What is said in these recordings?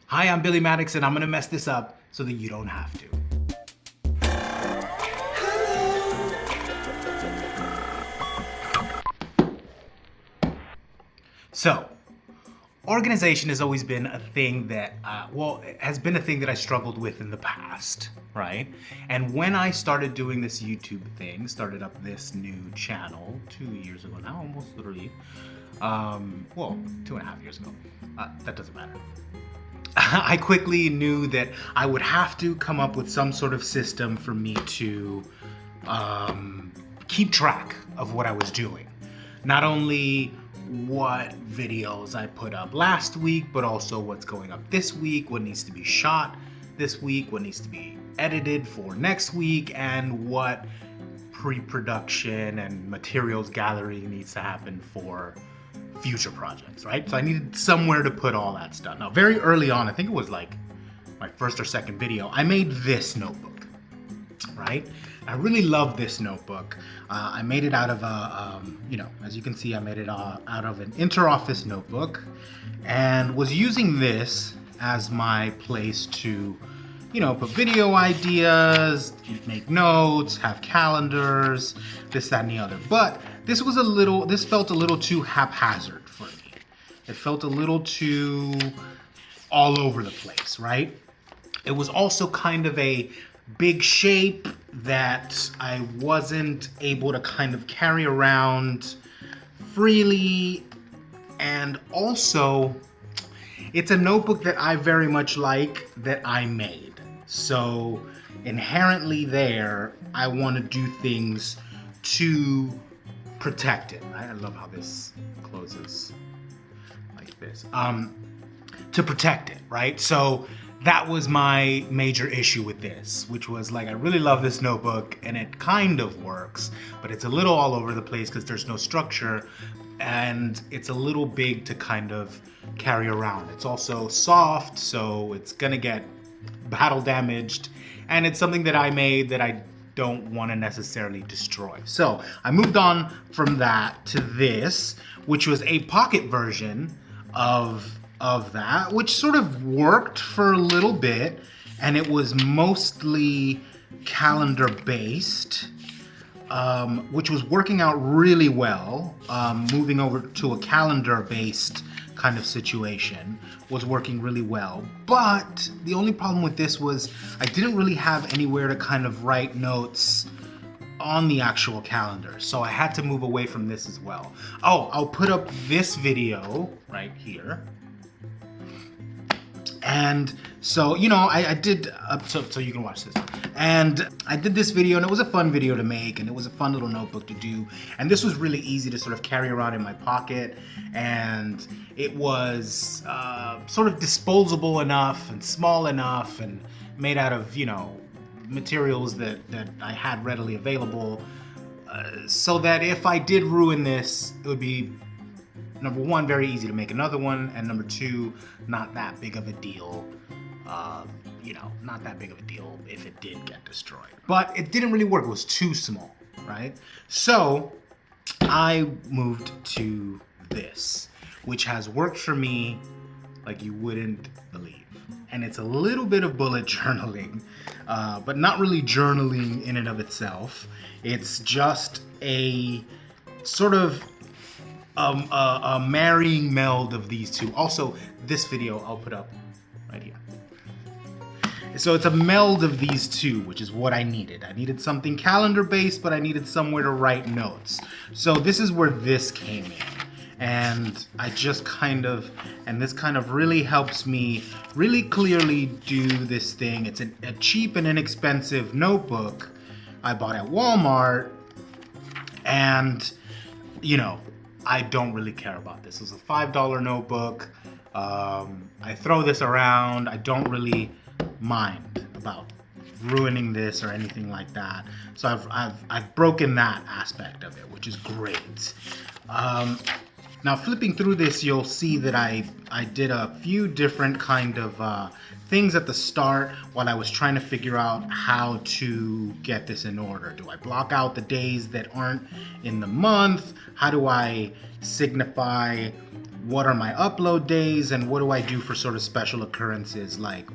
Hi, I'm Billi Maddox, and I'm gonna mess this up so that you don't have to. So, organization has always been a thing that, it has been a thing that I struggled with in the past, right? And when I started doing this YouTube thing, started up this new channel 2 years ago now, almost 3, 2.5 years ago, that doesn't matter. I quickly knew that I would have to come up with some sort of system for me to keep track of what I was doing. Not only what videos I put up last week, but also what's going up this week, what needs to be shot this week, what needs to be edited for next week, and what pre-production and materials gathering needs to happen for future projects, right? So I needed somewhere to put all that stuff. Now, very early on, I think it was like my first or second video, I made this notebook, right? I really love this notebook. I made it out of a, as you can see, I made it out of an inter-office notebook and was using this as my place to, put video ideas, make notes, have calendars, this, that, and the other. But this felt a little too haphazard for me. It felt a little too all over the place, right? It was also kind of a big shape that I wasn't able to kind of carry around freely, and also it's a notebook that I very much like that I made. So inherently there, I want to do things to protect it, right? I love how this closes like this. To protect it, right? So that was my major issue with this, which was like, I really love this notebook and it kind of works, but it's a little all over the place because there's no structure and it's a little big to kind of carry around. It's also soft, so it's gonna get battle damaged, and it's something that I made that I don't want to necessarily destroy. So I moved on from that to this, which was a pocket version of that, which sort of worked for a little bit, and it was mostly calendar based, which was working out really well. Moving over to a calendar based kind of situation was working really well. But the only problem with this was I didn't really have anywhere to kind of write notes on the actual calendar. So I had to move away from this as well. Oh, I'll put up this video right here. And so, I did, so you can watch this. And I did this video, and it was a fun video to make, and it was a fun little notebook to do. And this was really easy to sort of carry around in my pocket. And it was sort of disposable enough and small enough and made out of, materials that I had readily available. So that if I did ruin this, it would be, number one, very easy to make another one, and number two, not that big of a deal. Not that big of a deal if it did get destroyed. But it didn't really work. It was too small, right? So I moved to this, which has worked for me like you wouldn't believe. And it's a little bit of bullet journaling, but not really journaling in and of itself. It's just a sort of a marrying meld of these two. Also, this video I'll put up right here. So it's a meld of these two, which is what I needed. I needed something calendar based, but I needed somewhere to write notes. So this is where this came in. And I just this kind of really helps me really clearly do this thing. It's a cheap and inexpensive notebook I bought at Walmart, and I don't really care about this. It's a $5 notebook. I throw this around. I don't really mind about ruining this or anything like that. So I've broken that aspect of it, which is great. Now flipping through this, you'll see that I did a few different kind of things at the start while I was trying to figure out how to get this in order. Do I block out the days that aren't in the month? How do I signify what are my upload days and what do I do for sort of special occurrences like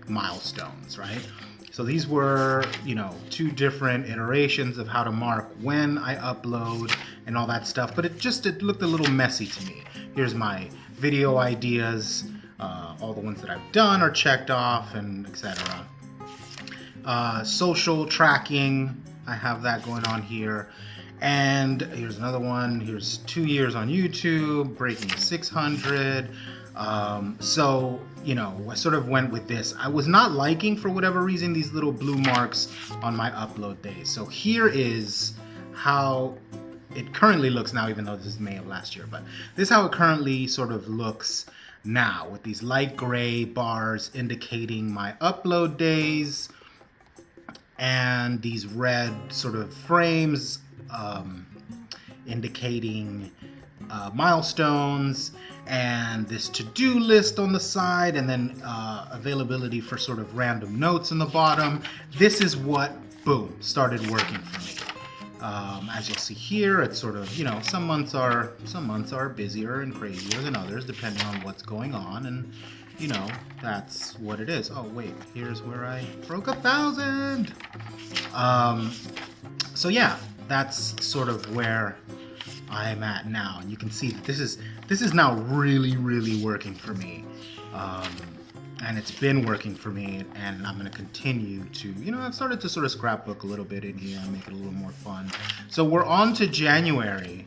milestones, right? So these were, you know, 2 different iterations of how to mark when I upload and all that stuff, but it looked a little messy to me. Here's my video ideas, all the ones that I've done are checked off, and etc. Social tracking, I have that going on here. And here's another one. Here's 2 years on YouTube, breaking 600. So, you know, I sort of went with this. I was not liking, for whatever reason, these little blue marks on my upload days. So here is how it currently looks now, even though this is May of last year. But this is how it currently sort of looks now, with these light gray bars indicating my upload days, and these red sort of frames indicating milestones, and this to-do list on the side, and then availability for sort of random notes on the bottom. This is what, boom, started working for me. As you'll see here, it's sort of, you know, some months are busier and crazier than others, depending on what's going on, and you know, that's what it is. Oh wait, here's where I broke 1,000. So yeah, that's sort of where I'm at now, and you can see that this is now really working for me, and it's been working for me, and I'm going to continue to, you know, I've started to sort of scrapbook a little bit in here and make it a little more fun. So we're on to January,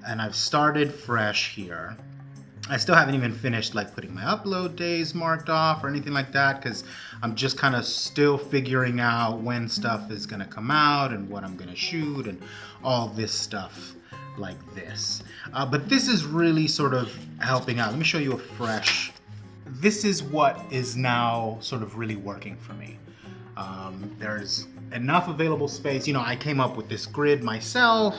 and I've started fresh here. I still haven't even finished like putting my upload days marked off or anything like that, because I'm just kind of still figuring out when stuff is going to come out and what I'm going to shoot and all this stuff like this. But this is really sort of helping out. Let me show you a fresh. This is what is now sort of really working for me. There's enough available space. You know, I came up with this grid myself.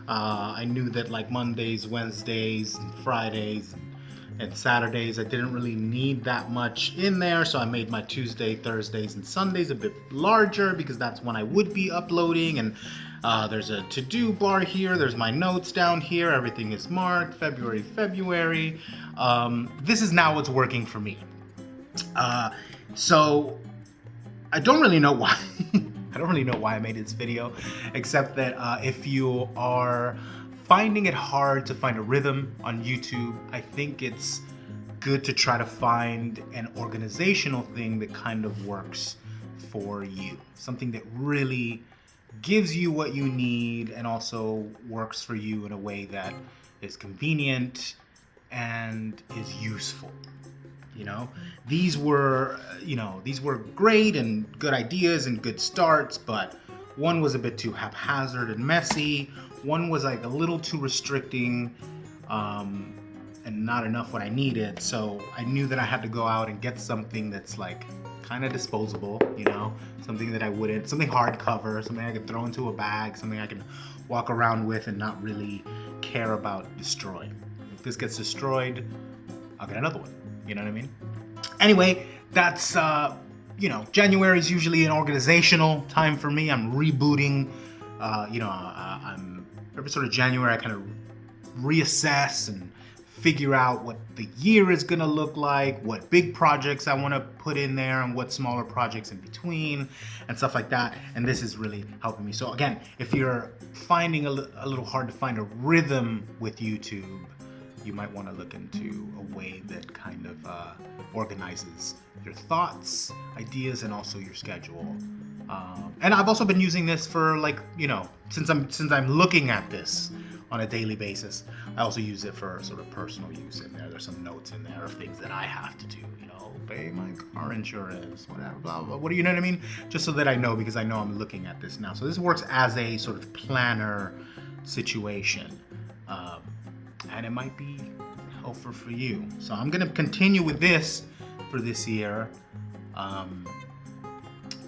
I knew that like Mondays, Wednesdays, and Fridays, and Saturdays, I didn't really need that much in there, so I made my Tuesday, Thursdays, and Sundays a bit larger because that's when I would be uploading. And there's a to-do bar here, there's my notes down here, everything is marked, February. This is now what's working for me. So I don't really know why. I don't really know why I made this video, except that if you are finding it hard to find a rhythm on YouTube, I think it's good to try to find an organizational thing that kind of works for you. Something that really gives you what you need and also works for you in a way that is convenient and is useful. You know, these were great and good ideas and good starts, but one was a bit too haphazard and messy. One was like a little too restricting and not enough what I needed. So I knew that I had to go out and get something that's like kind of disposable, you know, something that something hardcover, something I could throw into a bag, something I can walk around with and not really care about destroying. If this gets destroyed, I'll get another one. You know what I mean? Anyway, that's, you know, January is usually an organizational time for me. I'm rebooting, every sort of January I kind of reassess and figure out what the year is going to look like, what big projects I want to put in there and what smaller projects in between and stuff like that. And this is really helping me. So again, if you're finding a little hard to find a rhythm with YouTube, you might want to look into a way that kind of organizes your thoughts, ideas, and also your schedule. And I've also been using this for, like, you know, since I'm looking at this on a daily basis, I also use it for sort of personal use in there. There's some notes in there of things that I have to do, you know, pay my car insurance, whatever, blah, blah, what do you know what I mean? Just so that I know, because I know I'm looking at this now. So this works as a sort of planner situation. And it might be helpful for you. So I'm gonna continue with this for this year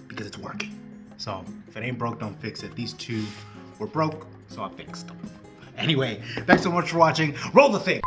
because it's working. So if it ain't broke, don't fix it. These two were broke, so I fixed them. Anyway, thanks so much for watching. Roll the thing.